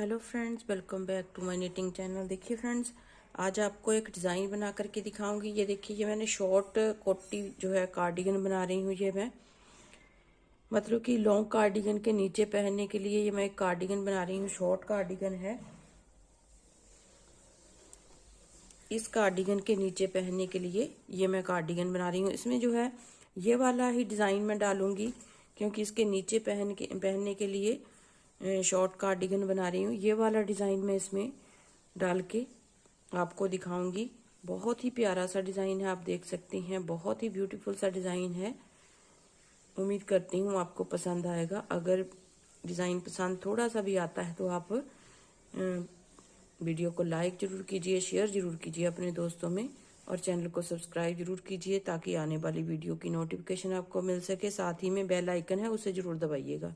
Hello friends, welcome back to my knitting channel. देखिए friends, आज आपको एक डिज़ाइन बना करके दिखाऊंगी। ये देखिए, ये मैंने शॉर्ट कोटी जो है कार्डिगन बना रही हूँ। ये मैं मतलब कि लॉन्ग कार्डिगन के नीचे पहनने के लिए ये मैं एक कार्डिगन बना रही हूँ। शॉर्ट कार्डिगन है। इस कार्डिगन के नीचे पहनने के लिए ये मैं कार्डिगन बना रही हूँ। इसमें जो है ये वाला ही डिज़ाइन मैं डालूंगी, क्योंकि इसके नीचे पहनने के लिए शॉर्ट कार्डिगन बना रही हूँ। ये वाला डिज़ाइन मैं इसमें डाल के आपको दिखाऊंगी। बहुत ही प्यारा सा डिज़ाइन है, आप देख सकते हैं। बहुत ही ब्यूटीफुल सा डिज़ाइन है। उम्मीद करती हूँ आपको पसंद आएगा। अगर डिज़ाइन पसंद थोड़ा सा भी आता है तो आप वीडियो को लाइक जरूर कीजिए, शेयर जरूर कीजिए अपने दोस्तों में, और चैनल को सब्सक्राइब जरूर कीजिए ताकि आने वाली वीडियो की नोटिफिकेशन आपको मिल सके। साथ ही में बेल आइकन है, उसे जरूर दबाइएगा।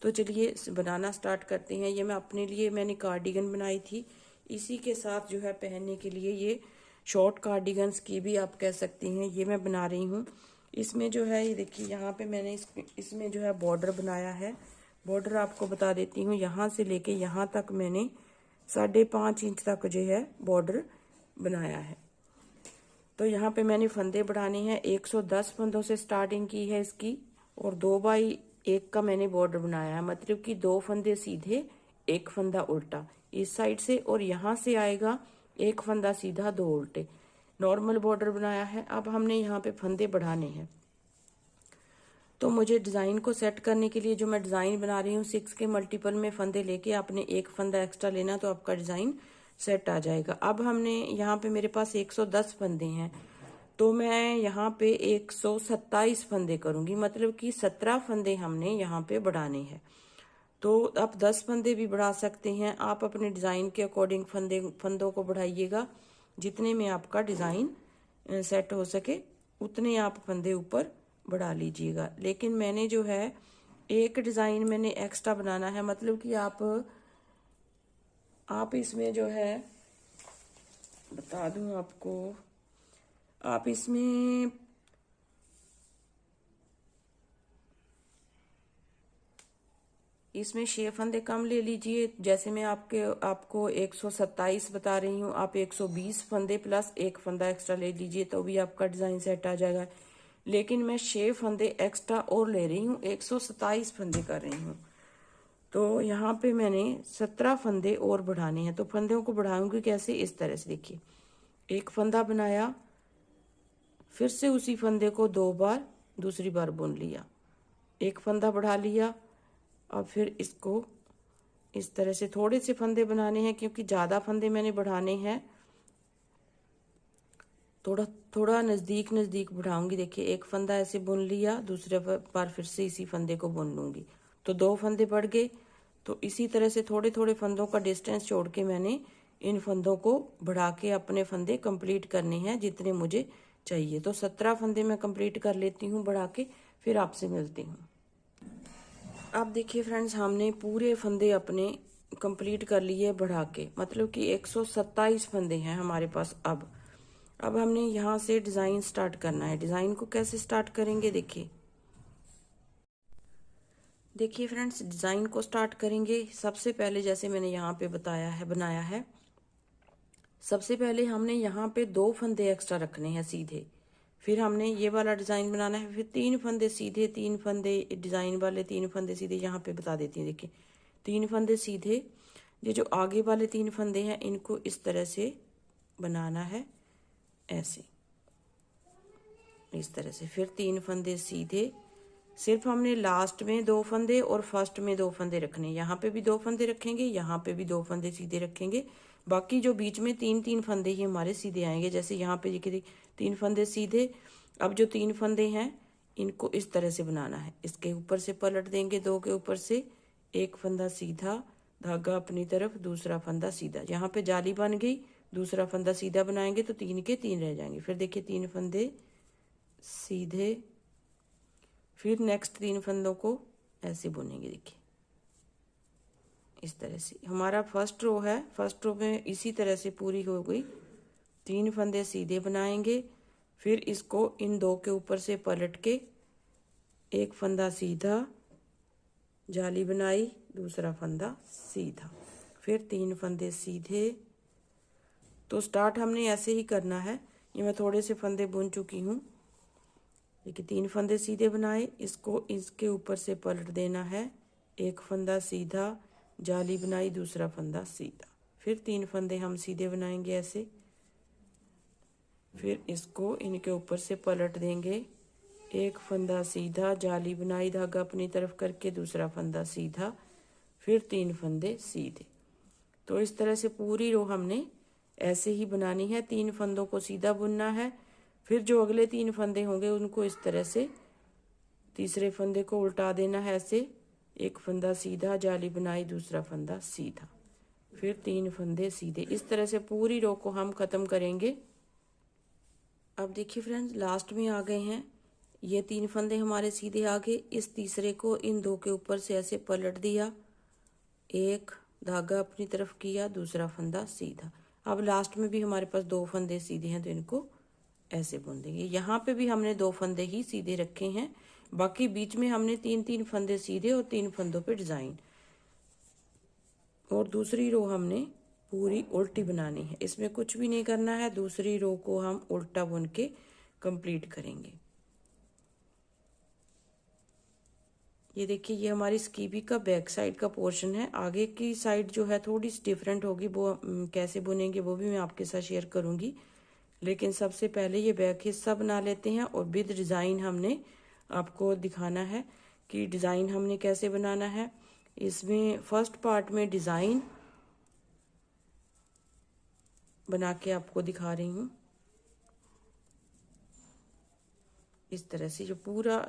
तो चलिए बनाना स्टार्ट करते हैं। ये मैं अपने लिए मैंने कार्डिगन बनाई थी। इसी के साथ जो है पहनने के लिए ये शॉर्ट कार्डिगन्स की भी आप कह सकती हैं, ये मैं बना रही हूँ। इसमें जो है ये देखिए, यहाँ पे मैंने इसमें जो है बॉर्डर बनाया है। बॉर्डर आपको बता देती हूँ, यहाँ से लेके यहाँ तक मैंने 5.5 इंच तक जो है बॉर्डर बनाया है। तो यहाँ पे मैंने फंदे बढ़ाने हैं। 110 फंदों से स्टार्टिंग की है इसकी, और 2x1 का मैंने बॉर्डर बनाया है। मतलब कि 2 फंदे सीधे, 1 फंदा उल्टा इस साइड से, और यहाँ से आएगा 1 फंदा सीधा, 2 उल्टे। नॉर्मल बॉर्डर बनाया है। अब हमने यहाँ पे फंदे बढ़ाने हैं। तो मुझे डिज़ाइन को सेट करने के लिए जो मैं डिज़ाइन बना रही हूँ, 6 के मल्टीपल में फंदे लेके आपने 1 फंदा एक्स्ट्रा लेना, तो आपका डिज़ाइन सेट आ जाएगा। अब हमने यहाँ पे मेरे पास 110 फंदे हैं, तो मैं यहाँ पे 127 फंदे करूंगी। मतलब कि 17 फंदे हमने यहाँ पे बढ़ाने हैं। तो आप 10 फंदे भी बढ़ा सकते हैं। आप अपने डिज़ाइन के अकॉर्डिंग फंदों को बढ़ाइएगा। जितने में आपका डिज़ाइन सेट हो सके उतने आप फंदे ऊपर बढ़ा लीजिएगा। लेकिन मैंने जो है एक डिज़ाइन मैंने एक्स्ट्रा बनाना है। मतलब कि आप इसमें जो है बता दूं आपको, आप इसमें इसमें 6 फंदे कम ले लीजिए। जैसे मैं आपको 127 बता रही हूँ, आप 120 फंदे प्लस 1 फंदा एक्स्ट्रा ले लीजिए, तो भी आपका डिज़ाइन सेट आ जाएगा। लेकिन मैं 6 फंदे एक्स्ट्रा और ले रही हूँ, 127 फंदे कर रही हूँ। तो यहाँ पे मैंने 17 फंदे और बढ़ाने हैं। तो फंदों को बढ़ाऊंगी कैसे, इस तरह से देखिए। 1 फंदा बनाया, फिर से उसी फंदे को 2 बार दूसरी बार बुन लिया, 1 फंदा बढ़ा लिया। अब फिर इसको इस तरह से थोड़े से फंदे बनाने हैं, क्योंकि ज़्यादा फंदे मैंने बढ़ाने हैं। थोड़ा थोड़ा नज़दीक नज़दीक बढ़ाऊंगी। देखिए, 1 फंदा ऐसे बुन लिया, दूसरे बार फिर से इसी फंदे को बुन लूंगी, तो 2 फंदे बढ़ गए। तो इसी तरह से थोड़े थोड़े फंदों का डिस्टेंस छोड़ के मैंने इन फंदों को बढ़ा के अपने फंदे कंप्लीट करने हैं जितने मुझे चाहिए। तो 17 फंदे मैं कंप्लीट कर लेती हूँ बढ़ा के, फिर आपसे मिलती हूँ। अब देखिए फ्रेंड्स, हमने पूरे फंदे अपने कंप्लीट कर लिए बढ़ा के। मतलब कि 127 फंदे हैं हमारे पास। अब हमने यहाँ से डिज़ाइन स्टार्ट करना है। डिज़ाइन को कैसे स्टार्ट करेंगे, देखिए फ्रेंड्स, डिज़ाइन को स्टार्ट करेंगे सबसे पहले, जैसे मैंने यहाँ पे बताया है, बनाया है। सबसे पहले हमने यहाँ पे 2 फंदे एक्स्ट्रा रखने हैं सीधे। फिर हमने ये वाला डिज़ाइन बनाना है। फिर 3 फंदे सीधे, 3 फंदे डिज़ाइन वाले, 3 फंदे सीधे। यहाँ पे बता देती हूँ, देखिए 3 फंदे सीधे। ये जो आगे वाले 3 फंदे हैं, इनको इस तरह से बनाना है, ऐसे, इस तरह से। फिर 3 फंदे सीधे। सिर्फ हमने लास्ट में 2 फंदे और फर्स्ट में 2 फंदे रखने। यहाँ पे भी 2 फंदे रखेंगे, यहाँ पे भी 2 फंदे सीधे रखेंगे। बाकी जो बीच में 3-3 फंदे ही हमारे सीधे आएंगे। जैसे यहाँ पे देखिए 3 फंदे सीधे। अब जो 3 फंदे हैं, इनको इस तरह से बनाना है। इसके ऊपर से पलट देंगे, 2 के ऊपर से 1 फंदा सीधा, धागा अपनी तरफ, दूसरा फंदा सीधा। यहाँ पे जाली बन गई। दूसरा फंदा सीधा बनाएंगे तो 3 के 3 रह जाएंगे। फिर देखिए 3 फंदे सीधे, फिर नेक्स्ट 3 फंदों को ऐसे बुनेंगे। देखिए इस तरह से हमारा फर्स्ट रो है। फर्स्ट रो में इसी तरह से पूरी हो गई। 3 फंदे सीधे बनाएंगे, फिर इसको इन 2 के ऊपर से पलट के 1 फंदा सीधा, जाली बनाई, दूसरा फंदा सीधा, फिर 3 फंदे सीधे। तो स्टार्ट हमने ऐसे ही करना है। ये मैं थोड़े से फंदे बुन चुकी हूँ। देखिए 3 फंदे सीधे बनाए, इसको इसके ऊपर से पलट देना है, एक फंदा सीधा, जाली बनाई, दूसरा फंदा सीधा, फिर 3 फंदे हम सीधे बनाएंगे ऐसे, फिर इसको इनके ऊपर से पलट देंगे, एक फंदा सीधा, जाली बनाई, धागा अपनी तरफ करके, दूसरा फंदा सीधा, फिर 3 फंदे सीधे। तो इस तरह से पूरी रो हमने ऐसे ही बनानी है। 3 फंदों को सीधा बुनना है, फिर जो अगले 3 फंदे होंगे उनको इस तरह से तीसरे फंदे को उल्टा देना है ऐसे, एक फंदा सीधा, जाली बनाई, दूसरा फंदा सीधा, फिर 3 फंदे सीधे। इस तरह से पूरी रो को हम खत्म करेंगे। अब देखिए फ्रेंड्स, लास्ट में आ गए हैं। ये 3 फंदे हमारे सीधे आ गए। इस तीसरे को इन 2 के ऊपर से ऐसे पलट दिया, एक धागा अपनी तरफ किया, दूसरा फंदा सीधा। अब लास्ट में भी हमारे पास 2 फंदे सीधे हैं, तो इनको ऐसे बुन देंगे। यहाँ पे भी हमने 2 फंदे ही सीधे रखे हैं, बाकी बीच में हमने 3-3 फंदे सीधे और 3 फंदों पे डिजाइन। और दूसरी रो हमने पूरी उल्टी बनानी है, इसमें कुछ भी नहीं करना है। दूसरी रो को हम उल्टा बुन के कंप्लीट करेंगे। ये देखिए, ये हमारी स्कीबी का बैक साइड का पोर्शन है। आगे की साइड जो है थोड़ी सी डिफरेंट होगी, वो कैसे बुनेंगे वो भी मैं आपके साथ शेयर करूंगी। लेकिन सबसे पहले ये बैक हिस्सा बना लेते हैं और विद डिज़ाइन हमने आपको दिखाना है कि डिज़ाइन हमने कैसे बनाना है। इसमें फर्स्ट पार्ट में डिज़ाइन बना के आपको दिखा रही हूँ। इस तरह से जो पूरा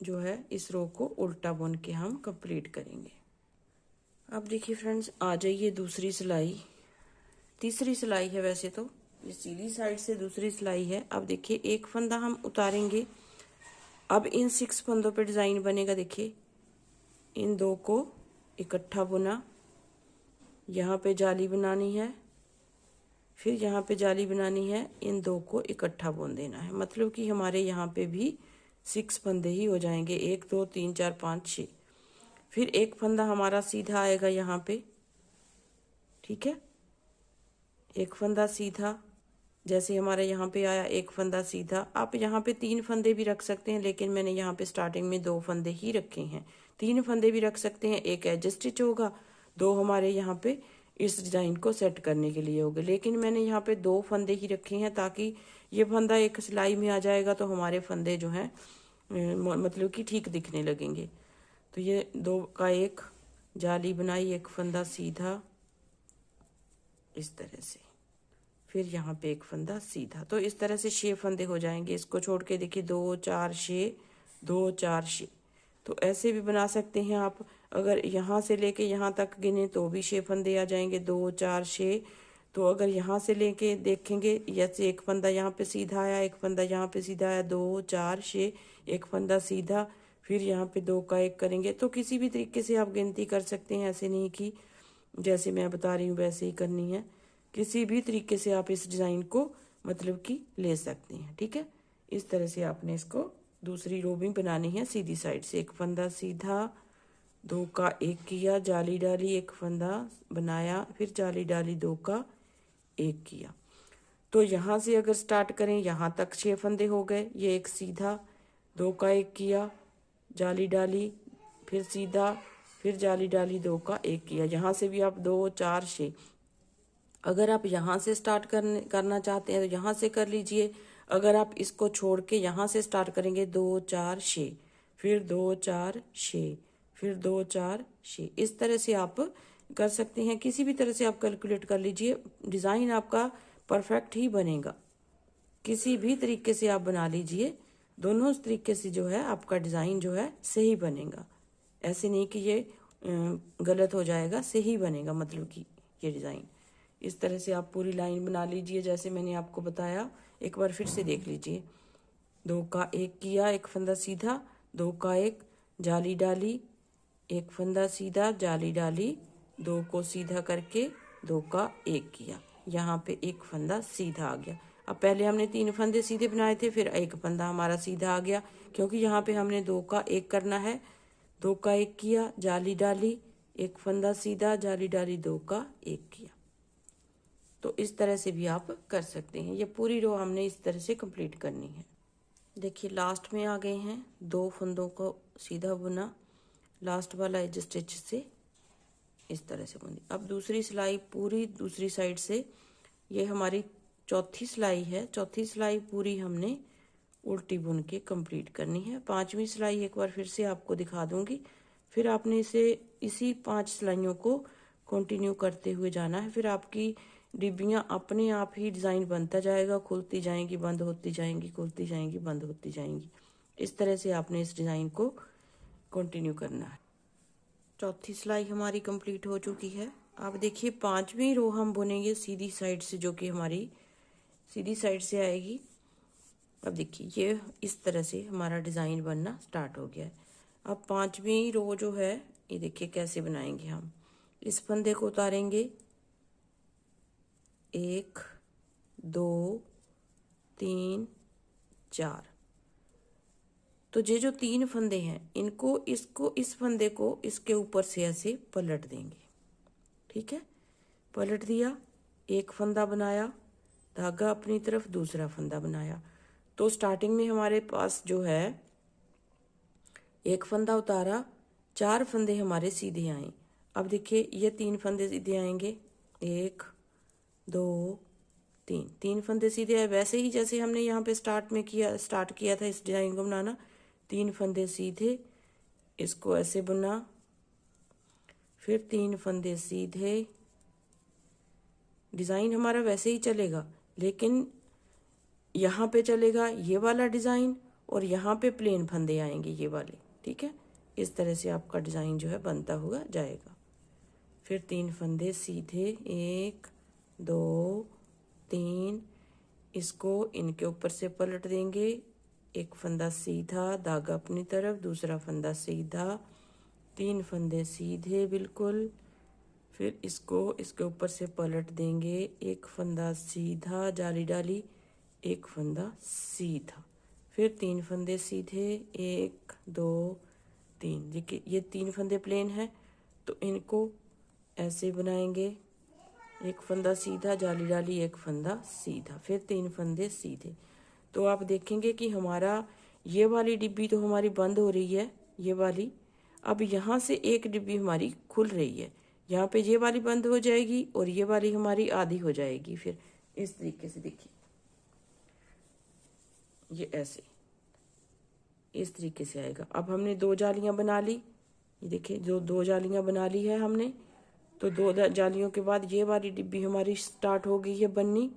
जो है इस रो को उल्टा बुन के हम कंप्लीट करेंगे। अब देखिए फ्रेंड्स, आ जाइए दूसरी सिलाई, तीसरी सिलाई है वैसे तो, ये सीधी साइड से दूसरी सिलाई है। अब देखिए, एक फंदा हम उतारेंगे। अब इन 6 फंदों पे डिजाइन बनेगा। देखिए, इन 2 को इकट्ठा बुना, यहाँ पे जाली बनानी है, फिर यहाँ पे जाली बनानी है, इन 2 को इकट्ठा बुन देना है। मतलब कि हमारे यहाँ पे भी 6 फंदे ही हो जाएंगे, 1 2 3 4 5 6। फिर एक फंदा हमारा सीधा आएगा यहाँ पे, ठीक है, एक फंदा सीधा, जैसे हमारे यहाँ पे आया एक फंदा सीधा। आप यहाँ पे 3 फंदे भी रख सकते हैं, लेकिन मैंने यहाँ पे स्टार्टिंग में 2 फंदे ही रखे हैं। 3 फंदे भी रख सकते हैं, एक एज स्टिच होगा, 2 हमारे यहाँ पे इस डिजाइन को सेट करने के लिए होगा। लेकिन मैंने यहाँ पे 2 फंदे ही रखे हैं, ताकि ये फंदा एक सिलाई में आ जाएगा तो हमारे फंदे जो हैं मतलब कि ठीक दिखने लगेंगे। तो ये 2 का 1 जाली बनाई, एक फंदा सीधा इस तरह से, फिर यहाँ पे एक फंदा सीधा। तो इस तरह से 6 फंदे हो जाएंगे। इसको छोड़ के देखिए 2 4 6 2 4 6। तो ऐसे भी बना सकते हैं आप। अगर यहाँ से लेके यहाँ तक गिने तो भी 6 फंदे आ जाएंगे, 2 4 6। तो अगर यहाँ से लेके देखेंगे, जैसे एक फंदा यहाँ पे सीधा आया, एक फंदा यहाँ पे सीधा आया, 2 4 6, एक फंदा सीधा, फिर यहाँ पे 2 का 1 करेंगे। तो किसी भी तरीके से आप गिनती कर सकते हैं, ऐसे नहीं कि जैसे मैं बता रही हूँ वैसे ही करनी है। किसी भी तरीके से आप इस डिज़ाइन को मतलब कि ले सकते हैं, ठीक है। इस तरह से आपने इसको दूसरी रो भी बनानी है सीधी साइड से। एक फंदा सीधा, 2 का 1 किया, जाली डाली, एक फंदा बनाया, फिर जाली डाली, 2 का 1 किया। तो यहाँ से अगर स्टार्ट करें, यहाँ तक 6 फंदे हो गए। ये एक सीधा, 2 का 1 किया, जाली डाली, फिर सीधा, फिर जाली डाली, 2 का 1 किया। यहाँ से भी आप 2 4 6। अगर आप यहाँ से स्टार्ट करना चाहते हैं तो यहाँ से कर लीजिए। अगर आप इसको छोड़ के यहाँ से स्टार्ट करेंगे, 2 4 6, फिर 2 4 6, फिर 2 4 6, इस तरह से आप कर सकते हैं। किसी भी तरह से आप कैलकुलेट कर लीजिए, डिज़ाइन आपका परफेक्ट ही बनेगा। किसी भी तरीके से आप बना लीजिए, दोनों तरीके से जो है आपका डिज़ाइन जो है सही बनेगा। ऐसे नहीं कि ये गलत हो जाएगा, सही बनेगा मतलब कि ये डिज़ाइन। इस तरह से आप पूरी लाइन बना लीजिए जैसे मैंने आपको बताया। एक बार फिर से देख लीजिए, 2 का 1 किया, एक फंदा सीधा, 2 का 1, जाली डाली, एक फंदा सीधा, जाली डाली, 2 को सीधा करके 2 का 1 किया। यहाँ पे एक फंदा सीधा आ गया। अब पहले हमने 3 फंदे सीधे बनाए थे, फिर एक फंदा हमारा सीधा आ गया, क्योंकि यहाँ पे हमने 2 का 1 करना है। 2 का 1 किया, जाली डाली, एक फंदा सीधा, जाली डाली, 2 का 1 किया। तो इस तरह से भी आप कर सकते हैं। ये पूरी रो हमने इस तरह से कंप्लीट करनी है। देखिए लास्ट में आ गए हैं, 2 फंदों को सीधा बुना, लास्ट वाला एज स्टिच से इस तरह से बुनी। अब दूसरी सिलाई पूरी दूसरी साइड से, ये हमारी चौथी सिलाई है, चौथी सिलाई पूरी हमने उल्टी बुन के कंप्लीट करनी है। 5वीं सिलाई एक बार फिर से आपको दिखा दूंगी, फिर आपने इसी 5 सिलाइयों को कंटिन्यू करते हुए जाना है। फिर आपकी डिब्बियाँ अपने आप ही डिज़ाइन बनता जाएगा, खुलती जाएंगी, बंद होती जाएंगी, खुलती जाएंगी, बंद होती जाएंगी। इस तरह से आपने इस डिज़ाइन को कंटिन्यू करना है। चौथी सिलाई हमारी कंप्लीट हो चुकी है। अब देखिए 5वीं रो हम बुनेंगे सीधी साइड से, जो कि हमारी सीधी साइड से आएगी। अब देखिए ये इस तरह से हमारा डिज़ाइन बनना स्टार्ट हो गया है। अब 5वीं रो जो है, ये देखिए कैसे बनाएंगे हम। इस फंदे को उतारेंगे, 1 2 3 4। तो ये जो 3 फंदे हैं, इनको इस फंदे को इसके ऊपर से ऐसे पलट देंगे। ठीक है, पलट दिया, एक फंदा बनाया, धागा अपनी तरफ, दूसरा फंदा बनाया। तो स्टार्टिंग में हमारे पास जो है एक फंदा उतारा, 4 फंदे हमारे सीधे आए। अब देखिए ये 3 फंदे सीधे आएंगे, 1 2 3, 3 फंदे सीधे आए। वैसे ही जैसे हमने यहाँ पे स्टार्ट किया था इस डिजाइन को बनाना, 3 फंदे सीधे, इसको ऐसे बुना, फिर 3 फंदे सीधे। डिजाइन हमारा वैसे ही चलेगा, लेकिन यहाँ पे चलेगा ये वाला डिजाइन और यहाँ पे प्लेन फंदे आएंगे ये वाले। ठीक है, इस तरह से आपका डिजाइन जो है बनता हुआ जाएगा। फिर 3 फंदे सीधे, 1 2 3, इसको इनके ऊपर से पलट देंगे, एक फंदा सीधा, धागा अपनी तरफ, दूसरा फंदा सीधा, 3 फंदे सीधे बिल्कुल। फिर इसको इसके ऊपर से पलट देंगे, एक फंदा सीधा, जाली डाली, एक फंदा सीधा, फिर 3 फंदे सीधे, 1 2 3। देखिए ये 3 फंदे प्लेन है, तो इनको ऐसे बनाएंगे, एक फंदा सीधा, जाली डाली, एक फंदा सीधा, फिर 3 फंदे सीधे। तो आप देखेंगे कि हमारा ये वाली डिब्बी तो हमारी बंद हो रही है, ये वाली। अब यहाँ से एक डिब्बी हमारी खुल रही है, यहाँ पे ये वाली बंद हो जाएगी और ये वाली हमारी आधी हो जाएगी। फिर इस तरीके से देखिए, ये ऐसे इस तरीके से आएगा। अब हमने 2 जालियां बना ली, ये देखिए जो 2 जालियां बना ली है हमने। तो 2 जालियों के बाद ये वाली डिब्बी हमारी स्टार्ट हो गई है बननी,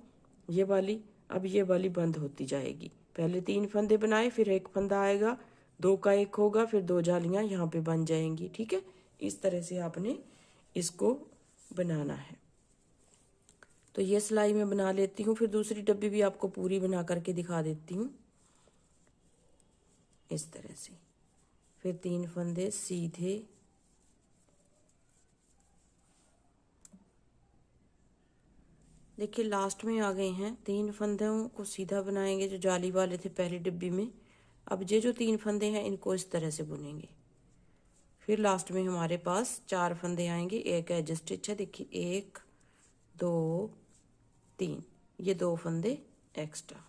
ये वाली। अब ये वाली बंद होती जाएगी। पहले 3 फंदे बनाए, फिर एक फंदा आएगा, 2 का 1 होगा, फिर 2 जालियां यहाँ पे बन जाएंगी। ठीक है, इस तरह से आपने इसको बनाना है। तो ये सिलाई मैं बना लेती हूँ, फिर दूसरी डब्बी भी आपको पूरी बना करके दिखा देती हूँ इस तरह से। फिर 3 फंदे सीधे, देखिए लास्ट में आ गए हैं। 3 फंदों को सीधा बनाएंगे जो जाली वाले थे पहली डिब्बी में। अब ये जो 3 फंदे हैं इनको इस तरह से बुनेंगे। फिर लास्ट में हमारे पास 4 फंदे आएंगे, एक एज स्टिच है, देखिए 1 2 3, ये 2 फंदे एक्स्ट्रा।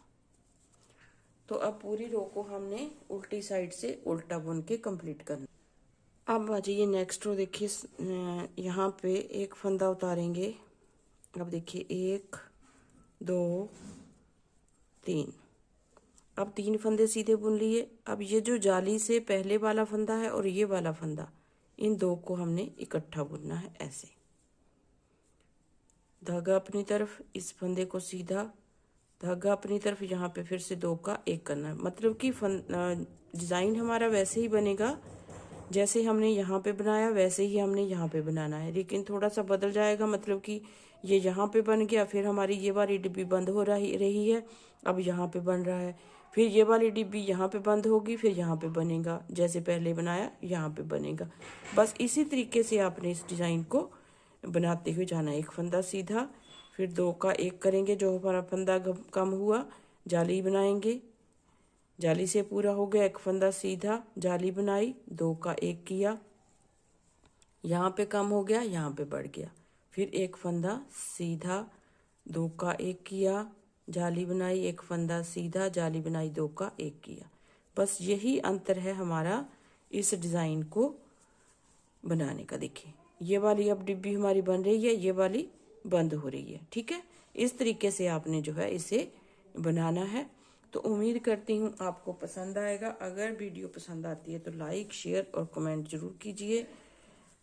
तो अब पूरी रो को हमने उल्टी साइड से उल्टा बुन के कंप्लीट करना। अब आ जाइए नेक्स्ट रो। देखिए यहाँ पे एक फंदा उतारेंगे। अब देखिए 1 2 3, अब 3 फंदे सीधे बुन लिए। अब ये जो जाली से पहले वाला फंदा है और ये वाला फंदा, इन 2 को हमने इकट्ठा बुनना है ऐसे। धागा अपनी तरफ, इस फंदे को सीधा, धागा अपनी तरफ, यहाँ पे फिर से 2 का 1 करना है। मतलब कि डिज़ाइन हमारा वैसे ही बनेगा जैसे हमने यहाँ पे बनाया, वैसे ही हमने यहाँ पे बनाना है, लेकिन थोड़ा सा बदल जाएगा। मतलब कि ये यहाँ पे बन गया, फिर हमारी ये वाली डिब्बी बंद हो रही है, अब यहाँ पे बन रहा है। फिर ये वाली डिब्बी यहाँ पे बंद होगी, फिर यहाँ पे बनेगा, जैसे पहले बनाया यहाँ पे बनेगा। बस इसी तरीके से आपने इस डिज़ाइन को बनाते हुए जाना है। एक फंदा सीधा, फिर 2 का 1 करेंगे, जो हमारा फंदा कम हुआ, जाली बनाएंगे, जाली से पूरा हो गया, एक फंदा सीधा, जाली बनाई, 2 का 1 किया, यहाँ पे कम हो गया, यहाँ पे बढ़ गया। फिर एक फंदा सीधा 2 का 1 किया, जाली बनाई, एक फंदा सीधा, जाली बनाई, 2 का 1 किया। बस यही अंतर है हमारा इस डिज़ाइन को बनाने का। देखिए ये वाली अब डिब्बी हमारी बन रही है, ये वाली बंद हो रही है। ठीक है, इस तरीके से आपने जो है इसे बनाना है। तो उम्मीद करती हूँ आपको पसंद आएगा। अगर वीडियो पसंद आती है तो लाइक, शेयर और कमेंट जरूर कीजिए।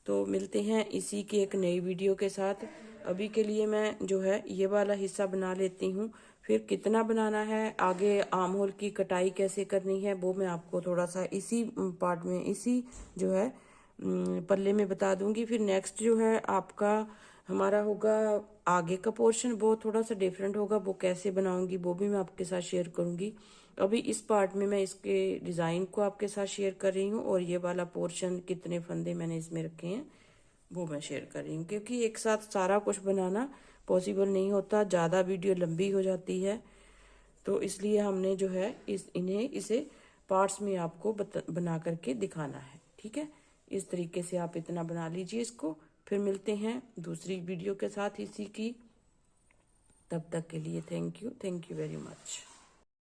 तो मिलते हैं इसी की एक नई वीडियो के साथ। अभी के लिए मैं जो है ये वाला हिस्सा बना लेती हूँ, फिर कितना बनाना है, आगे आर्म होल की कटाई कैसे करनी है, वो मैं आपको थोड़ा सा इसी पार्ट में, इसी जो है पल्ले में बता दूंगी। फिर नेक्स्ट जो है आपका हमारा होगा आगे का पोर्शन, वो थोड़ा सा डिफरेंट होगा, वो कैसे बनाऊंगी वो भी मैं आपके साथ शेयर करूंगी। अभी इस पार्ट में मैं इसके डिज़ाइन को आपके साथ शेयर कर रही हूँ, और ये वाला पोर्शन कितने फंदे मैंने इसमें रखे हैं वो मैं शेयर कर रही हूँ, क्योंकि एक साथ सारा कुछ बनाना पॉसिबल नहीं होता, ज़्यादा वीडियो लंबी हो जाती है। तो इसलिए हमने जो है इसे पार्ट्स में आपको बना करके दिखाना है। ठीक है, इस तरीके से आप इतना बना लीजिए इसको। फिर मिलते हैं दूसरी वीडियो के साथ इसी की। तब तक के लिए थैंक यू वेरी मच।